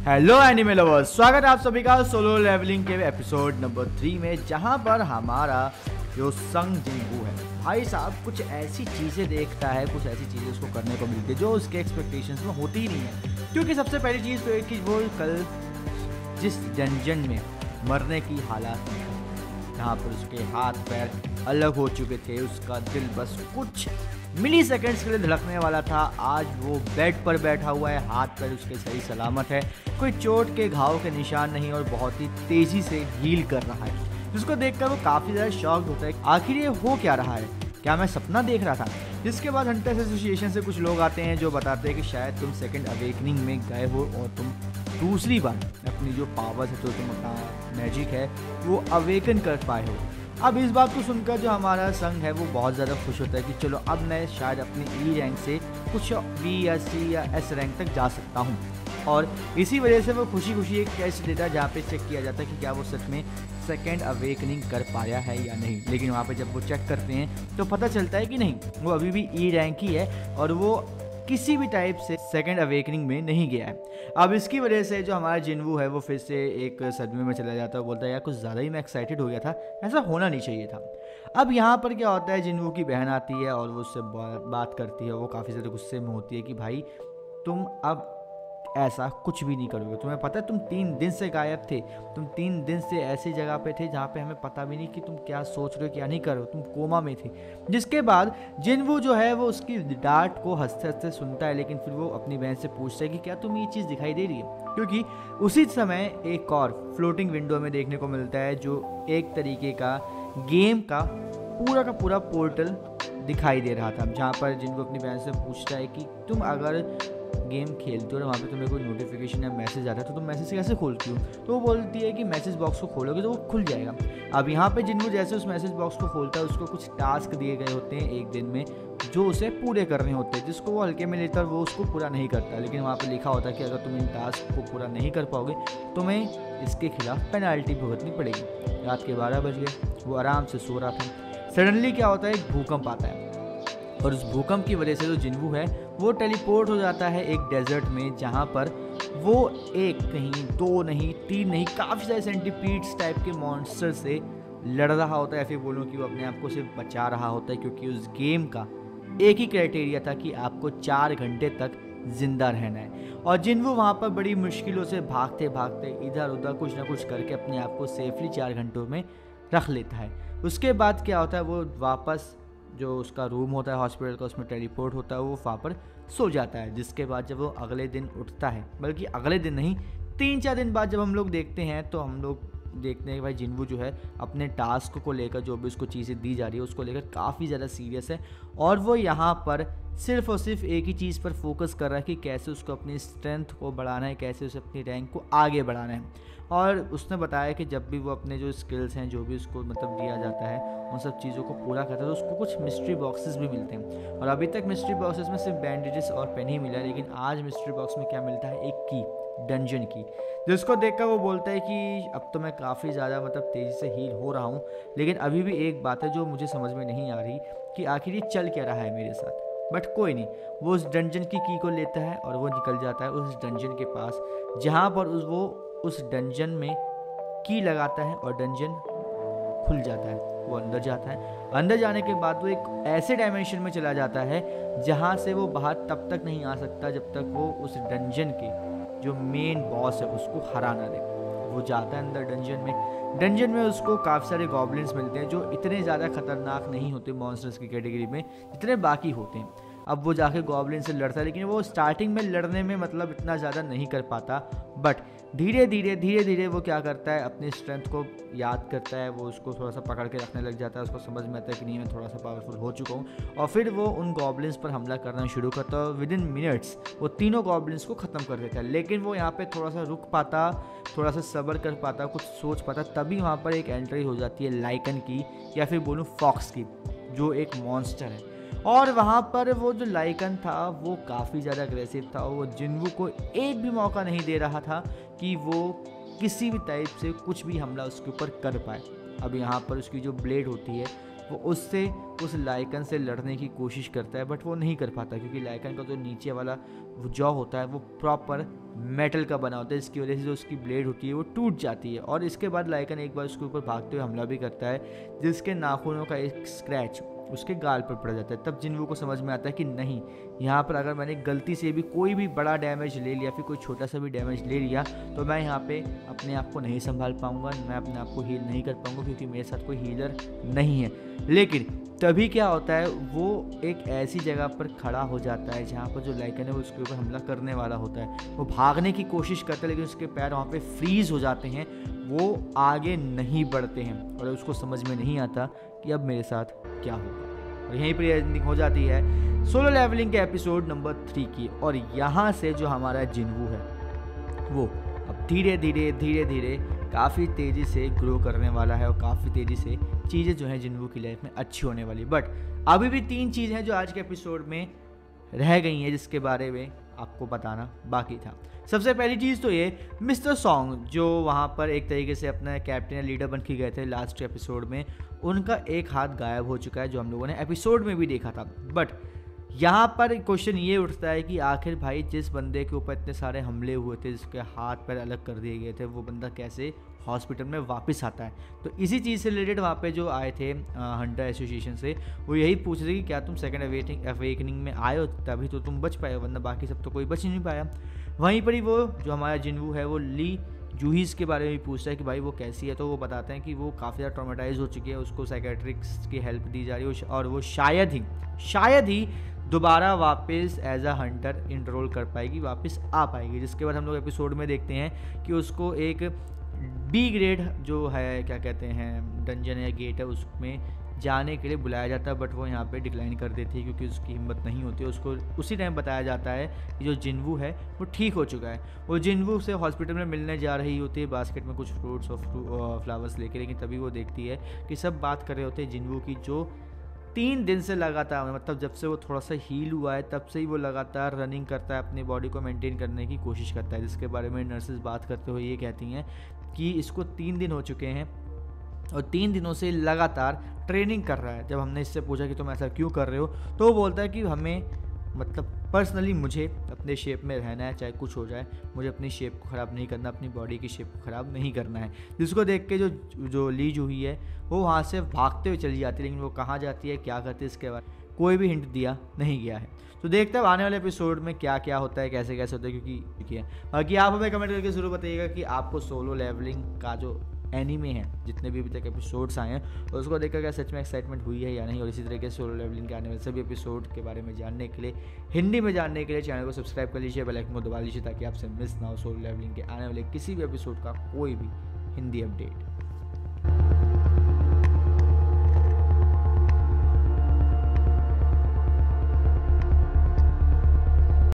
Hello anime lovers, स्वागत है आप सभी का सोलो लेवलिंग के एपिसोड नंबर 3 में, जहां पर हमारा जो संग जिंगू है भाई साहब कुछ ऐसी चीज़ें देखता है, कुछ ऐसी चीज़ें उसको करने को मिलती है जो उसके एक्सपेक्टेशंस में होती ही नहीं है। क्योंकि सबसे पहली चीज़ तो एक कि वो कल जिस डंजन में मरने की हालात में था, जहाँ पर उसके हाथ पैर अलग हो चुके थे, उसका दिल बस कुछ मिली सेकेंड्स के लिए धड़कने वाला था, आज वो बेड पर बैठा हुआ है, हाथ पैर उसके सही सलामत है, कोई चोट के घाव के निशान नहीं और बहुत ही तेज़ी से हील कर रहा है। जिसको देखकर वो काफ़ी ज़्यादा शॉक्ड होता है, आखिर ये हो क्या रहा है, क्या मैं सपना देख रहा था। जिसके बाद हंटर्स एसोसिएशन से कुछ लोग आते हैं जो बताते हैं कि शायद तुम सेकंड अवेकनिंग में गए हो और तुम दूसरी बार अपनी जो पावर्स है, तो तुम अपना मैजिक है वो अवेकन कर पाए हो। अब इस बात को सुनकर जो हमारा संघ है वो बहुत ज़्यादा खुश होता है कि चलो अब मैं शायद अपनी ई रैंक से कुछ बी या सी या एस रैंक तक जा सकता हूँ। और इसी वजह से वो खुशी खुशी एक टेस्ट देता है जहाँ पे चेक किया जाता है कि क्या वो सच में सेकेंड अवेकनिंग कर पाया है या नहीं। लेकिन वहाँ पे जब वो चेक करते हैं तो पता चलता है कि नहीं, वो अभी भी ई रैंक ही है और वो किसी भी टाइप से सेकेंड अवेकनिंग में नहीं गया है। अब इसकी वजह से जो हमारा जिन्वू है वो फिर से एक सदमे में चला जाता है, बोलता है यार कुछ ज़्यादा ही मैं एक्साइटेड हो गया था, ऐसा होना नहीं चाहिए था। अब यहाँ पर क्या होता है, जिन्वू की बहन आती है और वो उससे बात करती है। वो काफ़ी ज़्यादा गुस्से में होती है कि भाई तुम अब ऐसा कुछ भी नहीं करोगे, तुम्हें पता है तुम 3 दिन से गायब थे, तुम 3 दिन से ऐसी जगह पे थे जहाँ पे हमें पता भी नहीं कि तुम क्या सोच रहे हो क्या नहीं कर रहे हो, तुम कोमा में थे। जिसके बाद जिन्वू जो है वो उसकी डांट को हंसते हंसते सुनता है, लेकिन फिर वो अपनी बहन से पूछता है कि क्या तुम्हें ये चीज़ दिखाई दे रही है। क्योंकि उसी समय एक और फ्लोटिंग विंडो में देखने को मिलता है जो एक तरीके का गेम का पूरा पोर्टल दिखाई दे रहा था, जहाँ पर जिन्वू अपनी बहन से पूछता है कि तुम अगर गेम खेलते हो और वहाँ पे तुम्हें कोई नोटिफिकेशन या मैसेज आता है तो तुम मैसेज कैसे खोलती हो। तो वो बोलती है कि मैसेज बॉक्स को खोलोगे तो वो खुल जाएगा। अब यहाँ पे जिन्वू जैसे उस मैसेज बॉक्स को खोलता है, उसको कुछ टास्क दिए गए होते हैं एक दिन में जो उसे पूरे करने होते हैं, जिसको वो हल्के में लेता है, वो उसको पूरा नहीं करता। लेकिन वहाँ पर लिखा होता है कि अगर तुम इन टास्क को पूरा नहीं कर पाओगे तुम्हें इसके खिलाफ पेनाल्टी भुगतनी पड़ेगी। रात के 12 बज गए, वो आराम से सो रहा था। सडनली क्या होता है, एक भूकंप आता है और उस भूकंप की वजह से जो जिन्वू है वो टेलीपोर्ट हो जाता है एक डेजर्ट में, जहाँ पर वो एक नहीं, 2 नहीं, 3 नहीं, काफ़ी सारे सेंटीपीड्स टाइप के मॉन्स्टर से लड़ रहा होता है। या फिर बोलूँ कि वो अपने आप को सिर्फ बचा रहा होता है, क्योंकि उस गेम का एक ही क्राइटेरिया था कि आपको 4 घंटे तक जिंदा रहना है। और जिन्वू वहाँ पर बड़ी मुश्किलों से भागते भागते इधर उधर कुछ ना कुछ करके अपने आप को सेफली 4 घंटों में रख लेता है। उसके बाद क्या होता है, वो वापस जो उसका रूम होता है हॉस्पिटल का, उसमें टेलीपोर्ट होता है, वो वहाँ पर सो जाता है। जिसके बाद जब वो अगले दिन उठता है, बल्कि अगले दिन नहीं 3-4 दिन बाद जब हम लोग देखते हैं तो हम लोग देखते हैं कि भाई जिन्वू जो है अपने टास्क को लेकर, जो भी उसको चीज़ें दी जा रही है उसको लेकर काफ़ी ज़्यादा सीरियस है। और वो यहाँ पर सिर्फ और सिर्फ एक ही चीज़ पर फोकस कर रहा है कि कैसे उसको अपनी स्ट्रेंथ को बढ़ाना है, कैसे उसे अपनी रैंक को आगे बढ़ाना है। और उसने बताया कि जब भी वो अपने जो स्किल्स हैं, जो भी उसको मतलब दिया जाता है, उन सब चीज़ों को पूरा करता है तो उसको कुछ मिस्ट्री बॉक्सेस भी मिलते हैं। और अभी तक मिस्ट्री बॉक्सेस में सिर्फ बैंडेजेस और पेन ही मिला है, लेकिन आज मिस्ट्री बॉक्स में क्या मिलता है, एक की, डंजन की। जिसको देखकर वो बोलता है कि अब तो मैं काफ़ी ज़्यादा मतलब तेज़ी से हील हो रहा हूँ, लेकिन अभी भी एक बात है जो मुझे समझ में नहीं आ रही कि आखिर ये चल क्या रहा है मेरे साथ। बट कोई नहीं, वो उस डंजन की को लेता है और वो निकल जाता है उस डंजन के पास, जहाँ पर वो उस डंजन में की लगाता है और डंजन खुल जाता है। वो अंदर जाता है, अंदर जाने के बाद वो एक ऐसे डायमेंशन में चला जाता है जहाँ से वो बाहर तब तक नहीं आ सकता जब तक वो उस डंजन के जो मेन बॉस है उसको हरा ना दे। वो जाता है अंदर डंजन में उसको काफ़ी सारे गॉब्लिन्स मिलते हैं जो इतने ज़्यादा खतरनाक नहीं होते मॉन्स्टर्स की कैटेगरी में जितने बाकी होते हैं। अब वो जाके गॉब्लिन से लड़ता है, लेकिन वो स्टार्टिंग में लड़ने में मतलब इतना ज़्यादा नहीं कर पाता, बट धीरे धीरे वो क्या करता है, अपनी स्ट्रेंथ को याद करता है, वो उसको थोड़ा सा पकड़ के रखने लग जाता है, उसको समझ में आता है कि नहीं मैं थोड़ा सा पावरफुल हो चुका हूँ, और फिर वो उन गॉब्लिन्स पर हमला करना शुरू करता है। विदिन मिनट्स वो तीनों गॉब्लिन्स को ख़त्म कर देता है। लेकिन वो यहाँ पे थोड़ा सा रुक पाता, थोड़ा सा सब्र कर पाता, कुछ सोच पाता, तभी वहाँ पर एक एंट्री हो जाती है लाइकन की, या फिर बोलूँ फॉक्स की, जो एक मॉन्स्टर है। और वहाँ पर वो जो लाइकन था वो काफ़ी ज़्यादा अग्रेसिव था, वो जिन्वू को एक भी मौका नहीं दे रहा था कि वो किसी भी टाइप से कुछ भी हमला उसके ऊपर कर पाए। अब यहाँ पर उसकी जो ब्लेड होती है वो उससे उस लाइकन से लड़ने की कोशिश करता है, बट वो नहीं कर पाता, क्योंकि लाइकन का जो नीचे वाला वो जॉ होता है वो प्रॉपर मेटल का बना होता है, इसकी वजह से जो उसकी ब्लेड होती है वो टूट जाती है। और इसके बाद लाइकन एक बार उसके ऊपर भागते हुए हमला भी करता है, जिसके नाखूनों का एक स्क्रैच उसके गाल पर पड़ जाता है। तब जिन्वू को समझ में आता है कि नहीं, यहाँ पर अगर मैंने गलती से भी कोई भी बड़ा डैमेज ले लिया, फिर कोई छोटा सा भी डैमेज ले लिया, तो मैं यहाँ पे अपने आप को नहीं संभाल पाऊँगा, मैं अपने आप को हील नहीं कर पाऊँगा, क्योंकि मेरे साथ कोई हीलर नहीं है। लेकिन तभी क्या होता है, वो एक ऐसी जगह पर खड़ा हो जाता है जहाँ पर जो लाइकन है वो उसके ऊपर हमला करने वाला होता है। वो भागने की कोशिश करता है, लेकिन उसके पैर वहाँ पे फ्रीज हो जाते हैं, वो आगे नहीं बढ़ते हैं और उसको समझ में नहीं आता कि अब मेरे साथ क्या होगा। और यहीं पर एंडिंग हो जाती है सोलो लेवलिंग के एपिसोड नंबर 3 की। और यहाँ से जो हमारा जिन्वू है वो अब धीरे धीरे काफ़ी तेज़ी से ग्रो करने वाला है और काफ़ी तेज़ी से चीज़ें जो हैं जिन्वू की लाइफ में अच्छी होने वाली। बट अभी भी 3 चीज़ हैं जो आज के एपिसोड में रह गई हैं, जिसके बारे में आपको बताना बाकी था। सबसे पहली चीज़ तो ये, मिस्टर सॉन्ग जो वहाँ पर एक तरीके से अपना कैप्टन या लीडर बन के गए थे लास्ट एपिसोड में, उनका एक हाथ गायब हो चुका है, जो हम लोगों ने एपिसोड में भी देखा था। बट यहाँ पर क्वेश्चन ये उठता है कि आखिर भाई जिस बंदे के ऊपर इतने सारे हमले हुए थे, जिसके हाथ पैर अलग कर दिए गए थे, वो बंदा कैसे हॉस्पिटल में वापस आता है। तो इसी चीज़ से रिलेटेड वहाँ पे जो आए थे हंटर एसोसिएशन से, वो यही पूछ रहे कि क्या तुम सेकंड अवेकनिंग में आए हो, तभी तो तुम बच पाए हो, वरना बाकी सब तो कोई बच नहीं पाया। वहीं पर ही वो जो हमारा जिन्वू है वो ली जूहीज़ के बारे में भी पूछता है कि भाई वो कैसी है। तो वो बताते हैं कि वो काफ़ी ज़्यादा ट्रॉमेटाइज हो चुकी है, उसको साइकेट्रिक्स की हेल्प दी जा रही है और वो शायद ही दोबारा वापस एज अ हंटर इनरोल कर पाएगी, वापस आ पाएगी। जिसके बाद हम लोग एपिसोड में देखते हैं कि उसको एक बी ग्रेड जो है क्या कहते हैं डंजन या गेट है उसमें जाने के लिए बुलाया जाता है, बट वो यहाँ पे डिक्लाइन कर देती है क्योंकि उसकी हिम्मत नहीं होती है। उसको उसी टाइम बताया जाता है कि जो जिन्वू है वो ठीक हो चुका है। वो जिन्वू से हॉस्पिटल में मिलने जा रही होती है बास्केट में कुछ फ्रूट्स और फ्लावर्स लेके, लेकिन तभी वो देखती है कि सब बात कर रहे होते हैं जिन्वू की, जो 3 दिन से लगातार, मतलब जब से वो थोड़ा सा हील हुआ है तब से ही वो लगातार रनिंग करता है, अपनी बॉडी को मेंटेन करने की कोशिश करता है। जिसके बारे में नर्सेज बात करते हुए ये कहती हैं कि इसको 3 दिन हो चुके हैं और 3 दिनों से लगातार ट्रेनिंग कर रहा है। जब हमने इससे पूछा कि तुम ऐसा क्यों कर रहे हो, तो वो बोलता है कि हमें मतलब पर्सनली मुझे अपने शेप में रहना है, चाहे कुछ हो जाए, मुझे अपनी शेप को ख़राब नहीं करना, अपनी बॉडी की शेप को ख़राब नहीं करना है। जिसको देख के जो ली जूही है वो वहाँ से भागते हुए चली जाती है, लेकिन वो कहाँ जाती है, क्या करती है, इसके बाद कोई भी हिंट दिया नहीं गया है। तो देखते हैं आने वाले एपिसोड में क्या क्या होता है, कैसे कैसे होता है, क्योंकि बाकी आप हमें कमेंट करके ज़रूर बताइएगा कि आपको सोलो लेवलिंग का जो एनीमे है, जितने भी अभी तक एपिसोड्स आए हैं, और उसको देखकर क्या सच में एक्साइटमेंट हुई है या नहीं। और इसी तरीके से सोलो लेवलिंग के आने वाले सभी एपिसोड के बारे में जानने के लिए, हिंदी में जानने के लिए चैनल को सब्सक्राइब कर लीजिए, बेल आइकन को दबा लीजिए ताकि आपसे मिस ना हो सोलो लेवलिंग के आने वाले किसी भी एपिसोड का कोई भी हिंदी अपडेट।